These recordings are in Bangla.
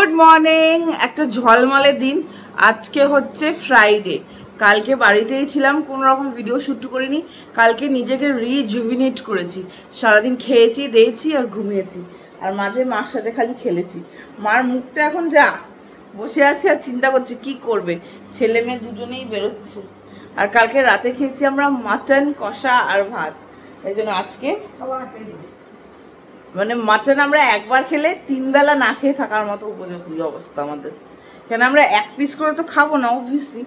Good morning. একটা ঝলমলে দিন। আজকে হচ্ছে ফ্রাইডে। কালকে বাড়িতেই ছিলাম, কোনো রকম ভিডিও শ্যুট করিনি। কালকে নিজেকে রিজুভিনেট করেছি, সারাদিন খেয়েছি দিয়েছি আর ঘুমিয়েছি, আর মাঝে মার সাথে খালি খেলেছি। মার মুখটা এখন যা বসে আছে আর চিন্তা করছে কি করবে, ছেলে মেয়ে দুজনেই বেরোচ্ছে। আর কালকে রাতে খেয়েছি আমরা মাটন কষা আর ভাত, এই জন্য আজকে মানে মাটন আমরা একবার খেলে 3 বেলা না খেয়ে থাকার মতো উপযোগী অবস্থা আমাদের, কেন আমরা 1 পিস করে তো খাবো না অবভিয়াসলি।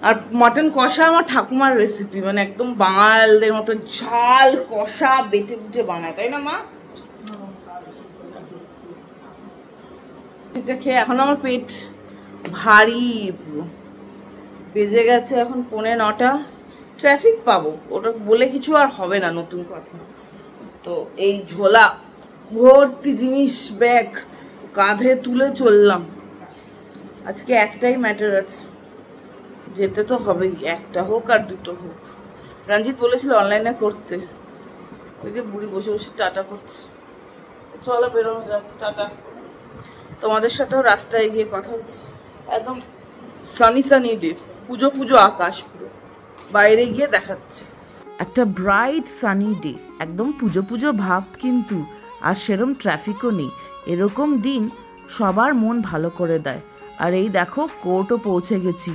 আর মাটন কষা আমার ঠাকুমার রেসিপি, মানে একদম বাঙালদের মতো ঝাল কষা বেটে বুটে বানায়, তাই না মা? সেটা খেয়ে এখন আমার পেট ভারী পুরো। বেজে গেছে এখন 8:45। ট্রাফিক পাবো, ওটা বলে কিছু আর হবে না, নতুন কথা। তো এই ঝোলা ভর্তি জিনিস ব্যাগ কাঁধে তুলে চললাম। আজকে একটাই ম্যাটার আছে, যেতে তো হবেই, একটা হোক আর দুটো হোক। রঞ্জিত বলেছিল অনলাইনে করতে, ওই যে বুড়ি বসে বসে টাটা করছে। চলো বেরোনো যাক, টাটা। তোমাদের সাথেও রাস্তায় গিয়ে কথা হচ্ছে। একদম সানি সানি ডে, পুজো পুজো আকাশ পুরো, বাইরে গিয়ে দেখাচ্ছে একটা ব্রাইট সানি ডে, একদম পুজো পুজো ভাব, কিন্তু আর সেরম ট্রাফিকও নেই। এরকম দিন সবার মন ভালো করে দেয়। আর এই দেখো কোর্টও পৌঁছে গেছি।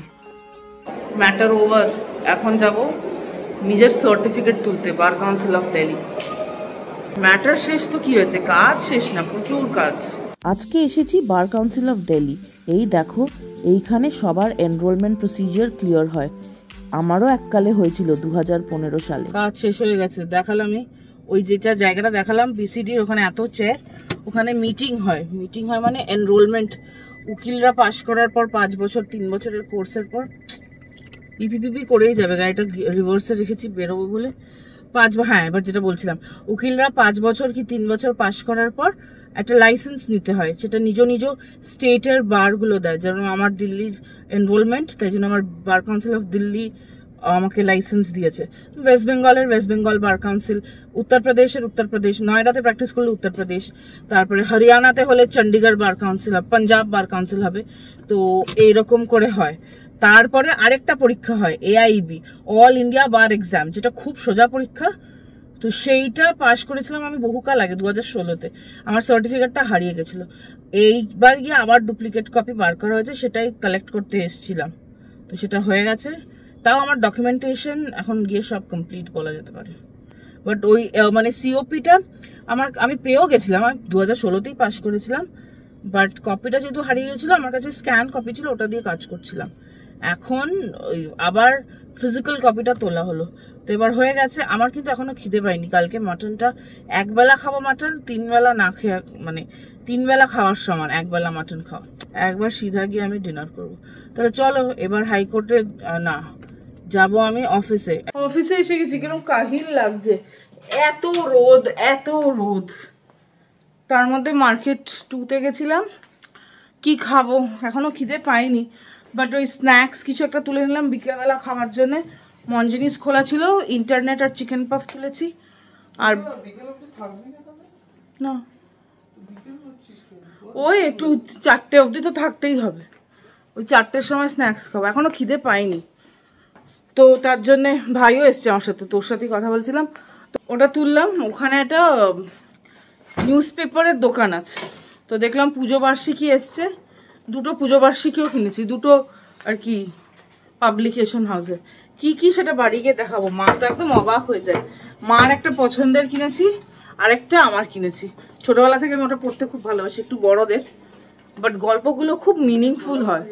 Matter over. এখন যাব নিজের সার্টিফিকেট তুলতে bar council of Delhi. Matter শেষ তো কি হয়েছে, কাজ শেষ না, প্রচুর কাজ। আজকে এসেছি বার কাউন্সিল অফ দিল্লি। এই দেখো এইখানে সবার এনরোলমেন্ট প্রসিজিওর ক্লিয়ার হয়। আমারও এককালে হয়েছিল 2015 সালে। কাজ শেষ হয়ে গেছে। দেখালামই ওই যেটা জায়গাটা দেখালাম বিসিডির ওখানে এত চেয়ার, ওখানে মিটিং হয় মানে এনরোলমেন্ট। উকিলরা পাশ করার পর 5 বছর 3 বছরের কোর্সের পর ইপিপিপি করেই যাবে। গাড়িটা রিভার্সে রেখেছি বেরোবো বলে। হ্যাঁ, এবার যেটা বলছিলাম, উকিলরা 5 বছর কি 3 বছর পাশ করার পর একটা লাইসেন্স নিতে হয়, সেটা নিজ নিজ স্টেটের বারগুলো দেয়। যেমন আমার দিল্লির এনরোলমেন্ট, তাই জন্য আমার বার কাউন্সিল অফ দিল্লি আমাকে লাইসেন্স দিয়েছে। ওয়েস্ট বেঙ্গলের ওয়েস্ট বেঙ্গল বার কাউন্সিল, উত্তরপ্রদেশের উত্তরপ্রদেশ, নয়ডাতে প্র্যাকটিস করলে উত্তরপ্রদেশ, তারপরে হরিয়ানাতে হলে চণ্ডীগড় বার কাউন্সিল হবে, পাঞ্জাব বার কাউন্সিল হবে। তো এইরকম করে হয়। তারপরে আরেকটা পরীক্ষা হয় AIB, অল ইন্ডিয়া বার এক্সাম, যেটা খুব সোজা পরীক্ষা। তো সেইটা পাশ করেছিলাম আমি বহুকাল আগে, 2016-তে। আমার সার্টিফিকেটটা হারিয়ে গেছিল। এইবার গিয়ে আবার ডুপ্লিকেট কপি বার করা হয়েছে, সেটাই কালেক্ট করতে এসেছিলাম। তো সেটা হয়ে গেছে। তাও আমার ডকুমেন্টেশন এখন গিয়ে সব কমপ্লিট বলা যেতে পারে। বাট ওই মানে সিওপিটা আমি পেয়েও গেছিলাম, আমি 2016-তেই পাশ করেছিলাম। বাট কপিটা যেহেতু হারিয়ে গেছিলো, আমার কাছে স্ক্যান কপি ছিল, ওটা দিয়ে কাজ করছিলাম। এখন ওই আবার ফিজিক্যাল কপিটা তোলা হলো। তো এবার হয়ে গেছে। আমার কিন্তু এখনো খিদে পাইনি। কালকে মাটনটা একবেলা খাবো, মাটন 3 বেলা না খেয়ে, মানে 3 বেলা খাওয়ার সমান একবেলা মাটন খাওয়া। একবার সিধা গিয়ে আমি ডিনার করবো। তাহলে চলো এবার হাইকোর্টে না যাবো, আমি অফিসে এসে গেছি। কিরকম কাহিল লাগছে, এত রোদ এত রোদ। তার মধ্যে মার্কেট 2-তে গেছিলাম। কি খাবো এখনো খিদে পাইনি, বাট ওই স্ন্যাক্স কিছু একটা তুলে নিলাম বিকেলবেলা খাওয়ার জন্য। মনজিনিস খোলা ছিল, ইন্টারনেট আর চিকেন পাফ তুলেছি। আর না ওই একটু 4টে অবধি তো থাকতেই হবে, ওই 4টের সময় স্ন্যাক্স খাবো। এখনো খিদে পাইনি, তো তার জন্যে ভাইও এসছে আমার সাথে, তোর সাথেই কথা বলছিলাম। তো ওটা তুললাম। ওখানে একটা নিউজ পেপারের দোকান আছে, তো দেখলাম পুজো বার্ষিকী এসছে। 2টো পুজো বার্ষিকীও কিনেছি, 2টো আর কি পাবলিকেশন হাউসে। কি কি সেটা বাড়ি গিয়ে দেখাবো। মা তো একদম অবাক হয়ে যায়। মার একটা পছন্দের কিনেছি, আরেকটা আমার কিনেছি। ছোটবেলা থেকে আমি ওটা পড়তে খুব ভালোবাসি, একটু বড়দের, বাট গল্পগুলো খুব মিনিংফুল হয়।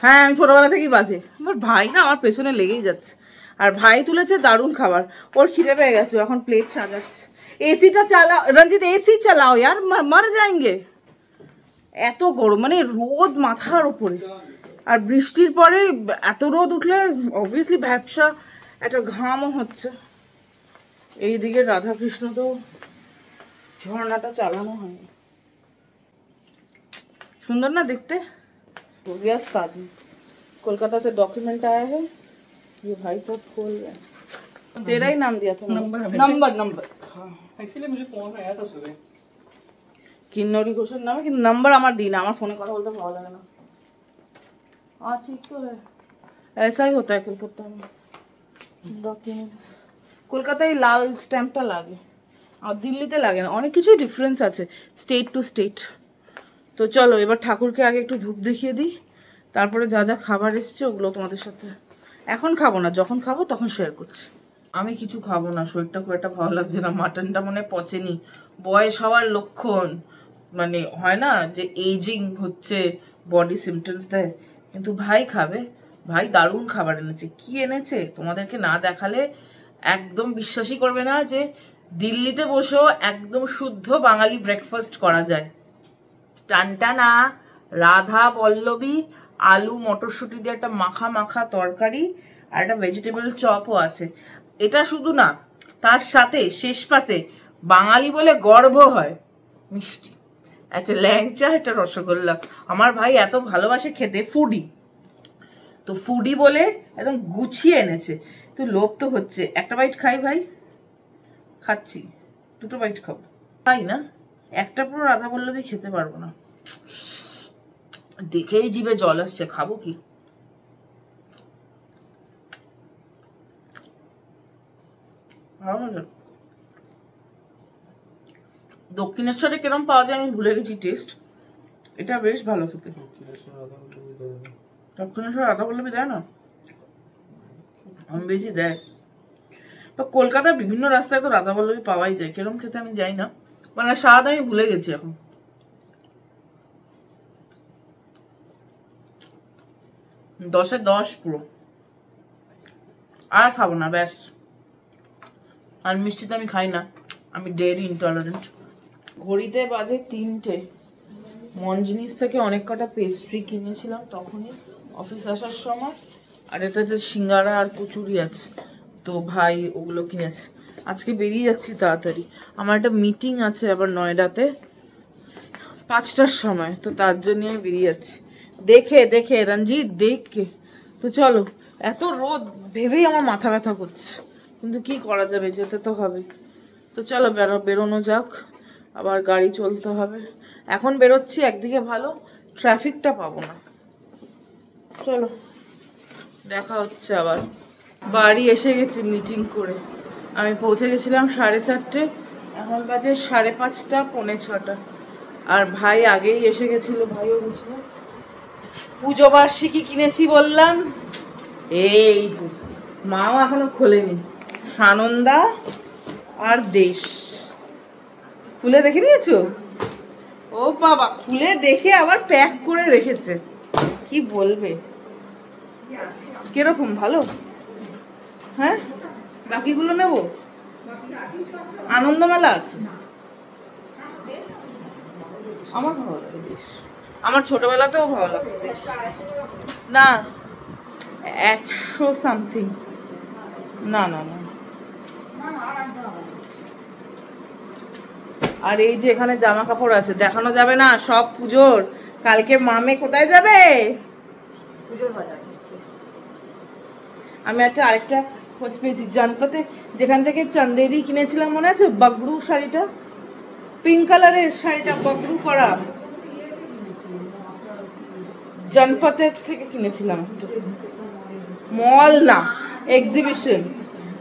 হ্যাঁ, আমি ছোটবেলা থেকেই বাজে। আমার ভাই না আমার পেছনে লেগেই যাচ্ছে। আর ভাই তুলেছে দারুণ খাবার, ওর খিদে পেয়ে গেছে, এখন প্লেট সাজাচ্ছে। এসিটা চালাও রঞ্জিত, এসি চালাও यार, মর যাएंगे। এত গরম, মানে রোদ মাথার উপরে। আর বৃষ্টির পরে এত রোদ উঠলে অবভিয়াসলি ভ্যাপসা একটা ঘামও হচ্ছে। এইদিকে রাধাকৃষ্ণ তো ঝর্ণাটা চালানো হয়নি। सुंदर ना दिखते। व्यस्त आदमी, कोलकाता से डॉक्यूमेंट आया है, ये भाई साहब खोल रहे हैं। तेरा ही नाम दिया था, नंबर हाँ, इसीलिए मुझे फोन आया था सुबह। কিন্নরি ঘোষের নামে, কিন্তু নাম্বার আমার দিই না, আমার ফোনে কথা বলতে ভালো লাগে না। ঠিক তো ऐसा ही होता है कलकत्ता में डॉक्यूमेंट्स। কলকাতায় লাল স্ট্যাম্পটা লাগে আর দিল্লিতে লাগে না, অনেক কিছুই ডিফারেন্স আছে স্টেট টু স্টেট। তো চলো এবার ঠাকুরকে আগে একটু ধূপ দেখিয়ে দিই, তারপরে যা যা খাবার এসছে ওগুলো তোমাদের সাথে এখন খাবো না, যখন খাবো তখন শেয়ার করছি। আমি কিছু খাবো না, শরীরটা খুব একটা ভালো লাগছে না, মাটনটা মনে পচেনি। বয়স হওয়ার লক্ষণ, মানে হয় না যে এইজিং হচ্ছে, বডি সিমটমস দেয়, কিন্তু ভাই খাবে। ভাই দারুণ খাবার এনেছে। কি এনেছে তোমাদেরকে না দেখালে একদম বিশ্বাসই করবে না যে দিল্লিতে বসেও একদম শুদ্ধ বাঙালি ব্রেকফাস্ট করা যায়। টানটানা রাধা পল্লবী আলু মটরশুঁটি দিয়ে একটা মাখা মাখা তরকারি আর একটা ভেজিটেবল চপও আছে। এটা শুধু না, তার সাথে শেষ পাতে বাঙালি বলে গর্ব হয় মিষ্টি, একটা ল্যাংচা, একটা রসগোল্লা। আমার ভাই এত ভালোবাসে খেতে, ফুডি, তো ফুডি বলে একদম গুছিয়ে এনেছে। তো লোভ তো হচ্ছে, একটা বাইট খাই ভাই। খাচ্ছি, দুটো বাইট খাবো। খাই না, একটা পুরো রাধা পল্লবী খেতে পারবো না, দেখেই জিভে জল আসছে। খাবো কি? দক্ষিণেশ্বরে কিরম পাওয়া যায় আমি ভুলে গেছি টেস্ট, এটা বেশ ভালো খেতে। দক্ষিণেশ্বর রাধা পল্লবী দেয় না, আমি বেশি দেয়। বা কলকাতার বিভিন্ন রাস্তায় তো রাধা পল্লবী পাওয়াই যায়, কিরম খেতে আমি যাই না, মানে স্বাদ আমি ভুলে গেছি এখন। 10-এ 10 পুরো। আর খাবো না, ব্যাস। আর মিষ্টি তো আমি খাই না, আমি ডেয়ারি ইনটলারেন্ট। ঘড়িতে বাজে 3টে। মঞ্জিনিস থেকে অনেক কটা পেস্ট্রি কিনেছিলাম তখনই অফিস আসার সময়, আর এটাতে সিঙ্গারা আর কচুরি আছে, তো ভাই ওগুলো কিনেছে। আজকে বেরিয়ে যাচ্ছি তাড়াতাড়ি, আমার একটা মিটিং আছে আবার নয়ডাতে 5টার সময়, তো তার জন্য আমি বেরিয়ে যাচ্ছি। দেখে দেখে রঞ্জিত দেখে, তো চলো। এত রোদ ভেবেই আমার মাথা ব্যথা করছে, কিন্তু কি করা যাবে, যেতে তো হবে। তো চলো বেরোনো যাক, আবার গাড়ি চলতে হবে। এখন বেরোচ্ছি, একদিকে ভালো ট্রাফিকটা পাবো না। চলো দেখা হচ্ছে আবার। বাড়ি এসে গেছি মিটিং করে, আমি পৌঁছে গেছিলাম 4:30, এখন বাজে 5:30, 5:45। আর ভাই আগেই এসে গেছিল, ভাইও গেছিল। পুজো বার্ষিকী কিনেছি বললাম, এই যে মাও এখনো খোলেনি, সানন্দা আর দেশ। খুলে দেখে নিয়েছো? ও বাবা, খুলে দেখে আবার প্যাক করে রেখেছে, কি বলবে। কিরকম ভালো? হ্যাঁ, বাকিগুলো নেব। আনন্দমেলা আছে, আমার ভালো লাগে বেশ, আমার ছোটবেলাতেও ভালো লাগতো বেশ। না 100 সামথিং, না না না। আর এই যে এখানে জামা কাপড় আছে, দেখানো যাবে না সব পুজোর। কালকে মামে কোথায় যাবে? পুজোর বাজার। আমি আরেকটা খোঁজ পেয়েছি জনপথে, যেখান থেকে চন্দেরি কিনেছিলাম, মনে আছে বগরু শাড়িটা, পিঙ্ক কালারের শাড়িটা বগরু করা, জনপথের থেকে কিনেছিলাম। মল না, এক্সিবিশন।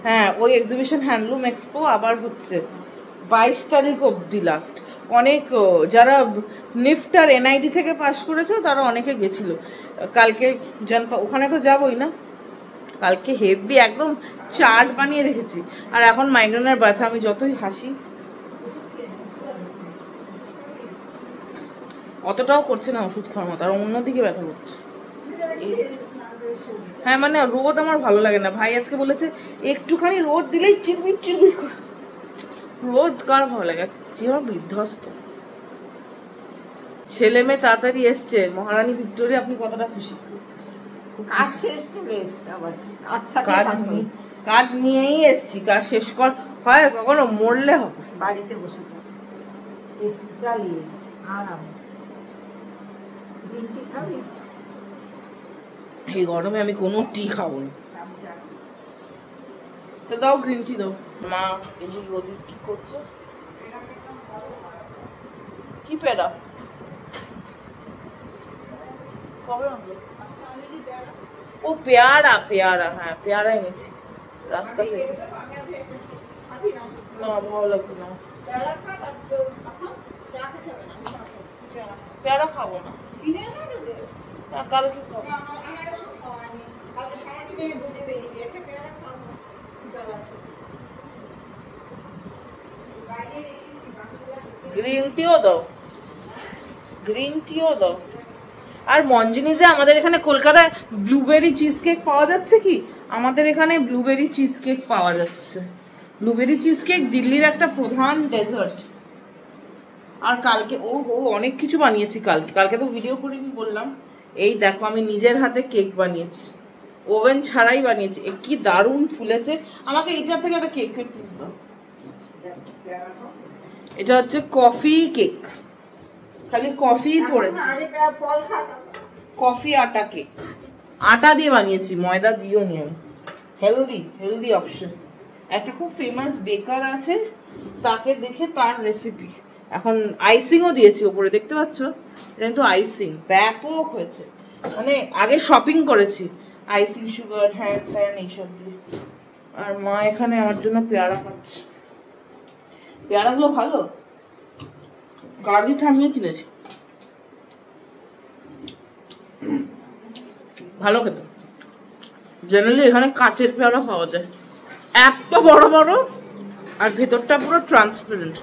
হ্যাঁ, ওই এক্সিবিশন হ্যান্ডলুম এক্সপো আবার হচ্ছে 22 তারিখ অবধি লাস্ট। অনেক যারা নিফট আর এনআইডি থেকে পাস করেছে তারা অনেকে গেছিল কালকে। ওখানে তো যাবই না, কালকে হেভি একদম চার্ট বানিয়ে রেখেছি। আর এখন মাইগ্রেনের ব্যথা, আমি যতই হাসি অতটাও করছে না ওষুধ খাওয়ার মতো, আর অন্যদিকে ব্যথা করছে। হ্যাঁ, মানে রোদ আমার ভালো লাগে না। ভাই আজকে বলেছে একটুখানি রোদ দিলেই চিরবির চিরবির, রোদ কার ভালো লাগে, যেমন বিধ্বস্ত। ছেলে মেয়ে তাড়াতাড়ি এসছে। মহারানী ভিক্টোরিয়া, আপনি কতটা খুশি? কাজ নিয়েই এসছি, কাজ শেষ কর হয়, কখনো মরলে হবে। বাড়িতে বসে চালিয়ে আরাম। এই গরমে আমি কোনো টি খাবো না। তো দাও গ্রিন টি দাও। মা এগুলো রোদি কি করছে? কি পেয়ারা? কবে আনলো? ও পেয়ারা, পেয়ারা, হ্যাঁ পেয়ারা এনেছি রাস্তা থেকে। না ভালো লাগবে না, পেয়ারা খাবো না, কালকে খাবো। গ্রিন টিও দাও, গ্রিন টিও দাও। আর মঞ্জিনিসে আমাদের এখানে কলকাতায় ব্লুবেরি চিজ কেক পাওয়া যাচ্ছে কি? আমাদের এখানে ব্লুবেরি চিজ কেক পাওয়া যাচ্ছে। ব্লুবেরি চিজ কেক দিল্লির একটা প্রধান ডেজার্ট। আর কালকে অনেক কিছু বানিয়েছি কালকে। কালকে তো ভিডিও করিনি বললাম। এই দেখো আমি নিজের হাতে কেক বানিয়েছি, ওভেন ছাড়াই বানিয়েছি। কি দারুণ ফুলেছে। আমাকে এইটার থেকে একটা কেক পিস দাও। এটা হচ্ছে কফি কেক, খালি কফি পড়েছে। কফি আটা কেক, আটা দিয়ে বানিয়েছি, ময়দা দিও নি আমি। Healthy healthy option. একটা খুব ফেমাস বেকার আছে, তাকে দেখে তার রেসিপি। এখন আইসিংও দিয়েছি ওপরে, দেখতে পাচ্ছ? এটা কিন্তু আইসিং ব্যাপক হয়েছে। মানে আগে শপিং করেছি আইসিং, সুগার, হ্যান ত্যান এইসব দিয়ে। আর মা এখানে আমার জন্য পেয়ারা খাচ্ছে। পেয়ারাগুলো ভালো, গাড়ি থামিয়ে কিনেছি, ভালো খেতে। জেনারেলি এখানে কাঁচের পেয়ারা পাওয়া যায়, এত বড় বড় আর ভেতরটা পুরো ট্রান্সপারেন্ট,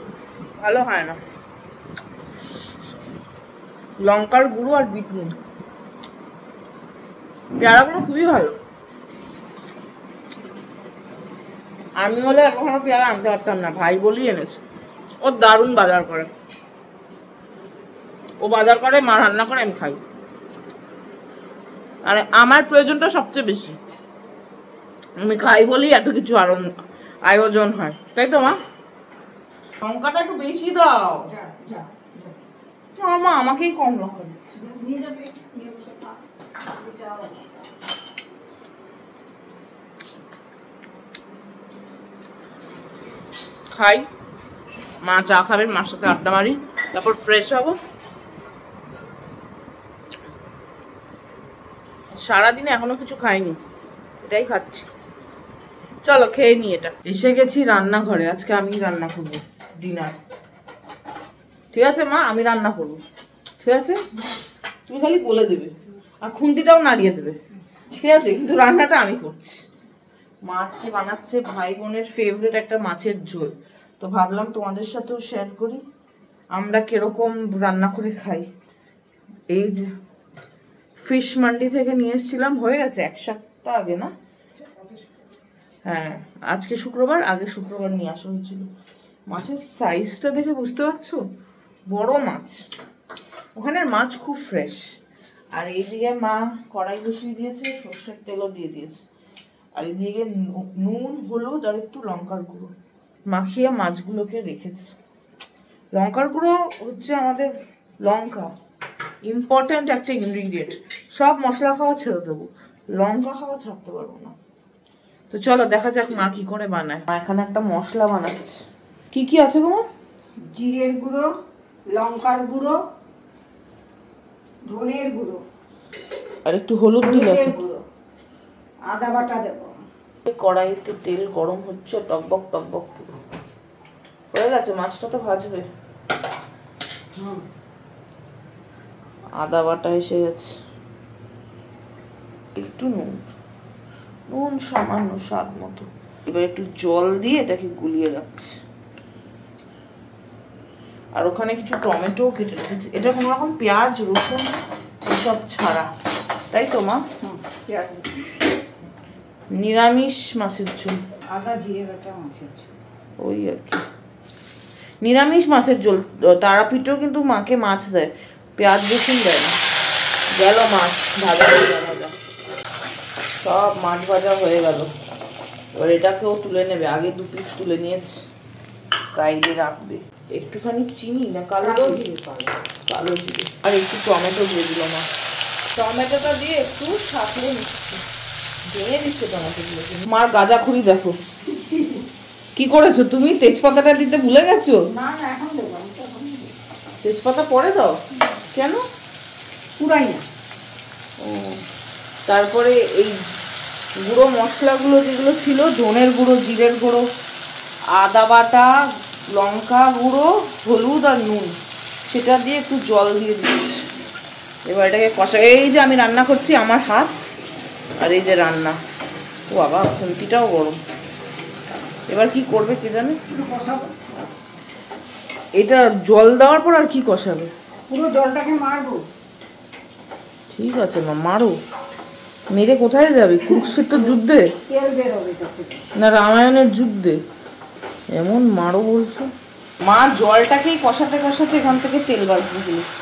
ভালো হয় না। লঙ্কার গুঁড়ো আর বিট নুন, পেয়ারাগুলো খুবই ভালো। আমি হলে এখনো পেয়ারা আনতে পারতাম না, ভাই বলেই এনেছে। ও দারুণ বাজার করে, ও বাজার করে, মা রান্না করে, আমি খাই। আর আমার প্রয়োজনটা সবচেয়ে বেশি, আমি খাই বলেই এত কিছু আয়োজন হয়, তাই তো মা? লঙ্কাটা একটু বেশি দাও। মা আমাকেই কম লঙ্কা দিচ্ছে। খাই, মা চা খাবেন, মার সাথে আড্ডা মারি, তারপর ফ্রেশ হবো। সারাদিনে এখনো কিছু খাইনি, এটাই খাচ্ছি। চলো খেয়ে নি। এটা এসে গেছি রান্নাঘরে, আজকে আমি রান্না করবো ডিনার। ঠিক আছে মা, আমি রান্না করবো, ঠিক আছে? তুমি খালি বলে দেবে আর খুন্তিটাও নাড়িয়ে দেবে, ঠিক আছে? কিন্তু রান্নাটা আমি করছি। মা আজকে বানাচ্ছে ভাই বোনের ফেভারিট একটা মাছের ঝোল। তো ভাবলাম তোমাদের সাথেও শেয়ার করি আমরা কিরকম রান্না করে খাই। এই যে ফিশ মান্ডি থেকে নিয়ে এসেছিলাম, হয়ে গেছে 1 সপ্তাহ আগে, না? হ্যাঁ, আজকে শুক্রবার, আগে শুক্রবার নিয়ে আসা হয়েছিল। মাছের সাইজটা দেখে বুঝতে পারছো, বড় মাছ। ওখানের মাছ খুব ফ্রেশ। আর এইদিকে মা কড়াই বসিয়ে দিয়েছে, সর্ষের তেলও দিয়ে দিয়েছে। আর এদিকে নুন, হলুদ আর একটু লঙ্কার গুঁড়ো মাখিয়ে মাছগুলোকে রেখেছে। লঙ্কার গুঁড়ো হচ্ছে আমাদের লঙ্কা ইম্পর্ট্যান্ট একটা ইনগ্রিডিয়েন্ট। সব মশলা খাওয়া ছেড়ে দেবো, লঙ্কা খাওয়া ছাড়তে পারবো না। তো চলো দেখা যাক মা কি করে বানায়। মা এখানে একটা মশলা বানাচ্ছে। কি কি আছে গো? জিরের গুঁড়ো, লঙ্কার গুঁড়ো, ধনের গুঁড়ো আর একটু হলুদ দিলে, আদা বাটা দেবো। কড়াইতে তেল গরম হচ্ছে, টকবক টকবক পুরো হয়ে গেছে। মাছটা তো ভাজবে। আদা বাটা এসে গেছে, একটু নুন, নুন সামান্য স্বাদ মতো। এবার একটু জল দিয়ে এটাকে গুলিয়ে রাখছি। আর ওখানে কিছু টমেটো কেটে রেখেছি। এটা কোনো রকম পেঁয়াজ রসুন এসব ছাড়া, তাই তো মা? নিরামিষ মাছের ঝোল, আদা জিরে বাটা মাছের ঝোল, ওই আর কি। নিরামিষ মাছের ঝোল। তারাপীঠেও কিন্তু মাকে মাছ দেয়, পেঁয়াজ রসুন দেয় না। গেল মাছ ভাজা ভাজা, সব মাছ ভাজা হয়ে গেল। এবার এটাকেও তুলে নেবে, আগে 2 পিস তুলে নিয়েছে, সাইডে রাখবে। একটুখানি চিনি না কালো জিরে, কালো জিরে আর একটু টমেটো দিয়ে দিল মা। টমেটোটা দিয়ে একটু ছাঁকলে নিচ্ছি, ভেঙে দিচ্ছে টমেটোগুলো। মার গাঁজাখুরি দেখো কি করেছো তুমি, তেজপাতাটা দিতে ভুলে গেছো। না না এখন দেবো, তেজপাতা পরে দাও কেন? পুরাই না। ও, তারপরে এই গুঁড়ো মশলাগুলো যেগুলো ছিল, ধনের গুঁড়ো, জিরের গুঁড়ো, আদা বাটা, লঙ্কা গুঁড়ো, হলুদ আর নুন, সেটা দিয়ে একটু জল দিয়ে দিচ্ছি। এবার এটাকে কষা। এই যে আমি রান্না করছি, আমার হাত আর এই যে রান্না। ও বাবা, খুন্তিটাও গরম। এবার কি করবে কে জানে? এটা জল দেওয়ার পর আর কি কষাবে? পুরো জলটাকে মারবো। ঠিক আছে মা, মারো। মেরে কোথায় যাবে? কুরুক্ষেত্র যুদ্ধে তেল বেরোবে না রামায়ণের যুদ্ধে? এমন মারো বলছো? মা জলটাকেই কষাতে কষাতে এখান থেকে তেল বার করে দিয়েছে।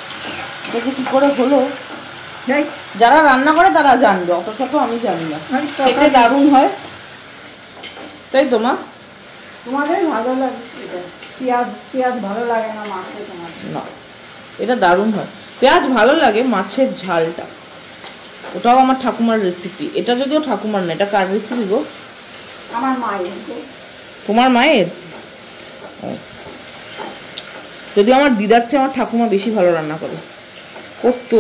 দেখে কি করে হলো? যারা রান্না করে তারা জানবে, অত শত আমি জানি না। খেতে দারুণ হয়, তাই তো মা? তোমাদের ভালো লাগে এটা? পেঁয়াজ পেঁয়াজ ভালো লাগে না মাছে তোমার? না, এটা দারুণ হয়। পেঁয়াজ ভালো লাগে, মাছের ঝালটা, ওটাও আমার ঠাকুমার রেসিপি। এটা যদিও ঠাকুমার না, এটা কার রেসিপি গো? আমার মায়ের। তোমার মায়ের? যদি আমার দিদার চেয়ে আমার ঠাকুমা বেশি ভালো রান্না করে, করতো।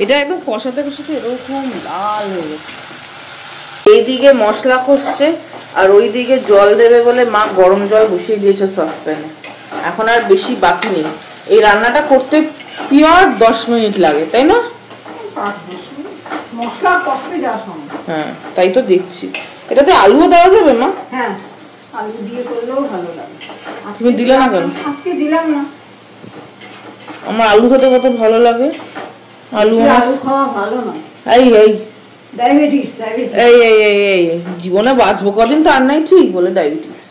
এটা একদম কষাতে কষাতে এরকম লাল হয়ে গেছে। এইদিকে মশলা কষছে আর ওইদিকে জল দেবে বলে মা গরম জল বসিয়ে দিয়েছে সসপ্যানে। এখন আর বেশি বাকি নেই। এই রান্নাটা করতে পিওর 10 মিনিট লাগে, তাই না? মশলা কষতে যাওয়ার সময়। হ্যাঁ, তাই তো দেখছি। এটাতে আলুও দেওয়া যাবে মা? হ্যাঁ, আলু দিয়ে করলেও ভালো লাগে। তুমি দিলে না কেন? আজকে দিলাম না। আমার আলু খেতে কত ভালো লাগে। আলু খাওয়া ভালো নয়। এই এই ডায়াবেটিস। এই এই এই এই জীবনে বাঁচবো কদিন তো আর নাই ঠিক বলে ডায়াবেটিস।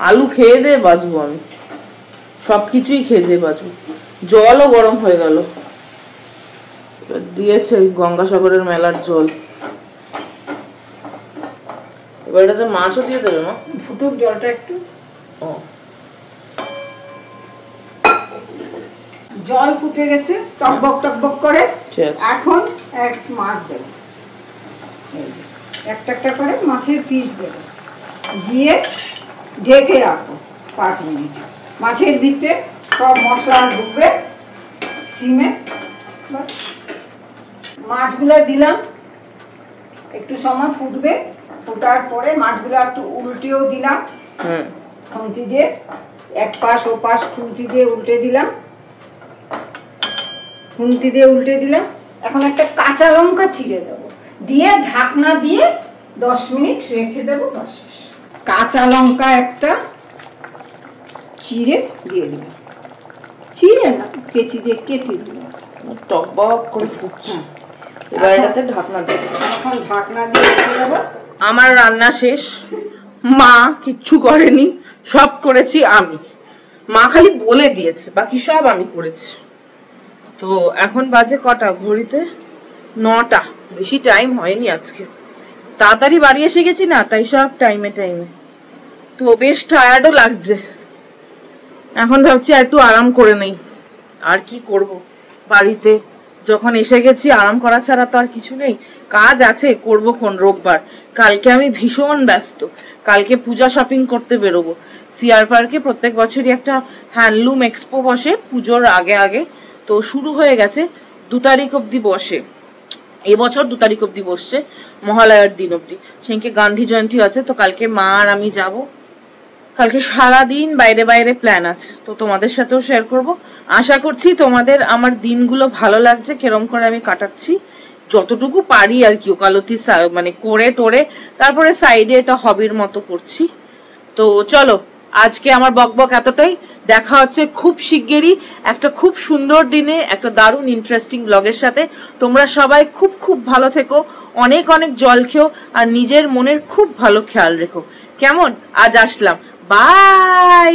আলু খেয়ে দিয়ে বাঁচবো আমি, সবকিছুই খেয়ে দিয়ে বাঁচবো। জলও গরম হয়ে গেল, দিয়েছে গঙ্গাসাগরের মেলার জল। এবার এটাতে মাছও দিয়ে দেবে না? ফুটুক জলটা একটু। ও, জল ফুটে গেছে টকবক টকবক করে। এখন এক মাছ দেবো, একটা একটা করে মাছের পিস দেবো, দিয়ে ঢেকে রাখবো 5 মিনিট। মাছের ভিতরে সব মশলা ঢুকবে সিমে। মাছগুলো দিলাম, একটু সময় ফুটবে। ফোটার পরে মাছগুলো একটু উল্টেও দিলাম, খুন্তি দিয়ে এক পাশ ও পাশ খুন্তি দিয়ে উল্টে দিলাম, এখন একটা কাঁচা লঙ্কা চিড়ে দেবো, দিয়ে ঢাকনা দিয়ে 10 মিনিট রেখে দেবো। বাস, কাঁচা লঙ্কা একটা চিড়ে দিয়ে দিলাম, চিড়ে না কেচি দিয়ে কেটে দিলাম। টকবক করে ফুটছে। এবার এটাতে ঢাকনা দেবো। এখন ঢাকনা দিয়ে রেখে দেবো। আমার রান্না শেষ। মা কিচ্ছু করেনি, সব করেছি আমি। মা খালি বলে দিয়েছে, বাকি সব আমি করেছি। তো এখন বাজে কটা ঘড়িতে? 9টা। বেশি টাইম হয়নি আজকে, তাড়াতাড়ি বাড়ি এসে গেছি না, তাই সব টাইমে টাইমে। তো বেশ টায়ার্ডও লাগছে। এখন ভাবছি একটু আরাম করে নেই। আর কি করব, বাড়িতে যখন এসে গেছি আরাম করা ছাড়া তো আর কিছু নেই। কাজ আছে, করবো কোন রোববার। কালকে আমি ভীষণ ব্যস্ত, কালকে পূজা শপিং করতে বেরোবো। সিআর পার্কে প্রত্যেক বছরই একটা হ্যান্ডলুম এক্সপো বসে পুজোর আগে আগে, তো শুরু হয়ে গেছে। 2 তারিখ অব্দি বসে, এবছর 2 তারিখ অব্দি বসছে, মহালয়ার দিন অব্দি। সেদিনকে গান্ধী জয়ন্তী আছে, তো কালকে মা আর আমি যাব। কালকে সারাদিন বাইরে বাইরে প্ল্যান আছে, তো তোমাদের সাথেও শেয়ার করব। আশা করছি তোমাদের আমার দিনগুলো ভালো লাগছে, কেরম করে আমি কাটাচ্ছি, যতটুকু পারি আর কি। ওকালতি মানে করে টোরে তারপরে সাইডে এটা হবির মতো করছি। তো চলো, আজকে আমার বকবক এতটাই। দেখা হচ্ছে খুব শিগগিরই একটা খুব সুন্দর দিনে একটা দারুণ ইন্টারেস্টিং ব্লগের সাথে। তোমরা সবাই খুব খুব ভালো থেকো, অনেক অনেক জল খেও আর নিজের মনের খুব ভালো খেয়াল রেখো। কেমন? আজ আসলাম, বাই।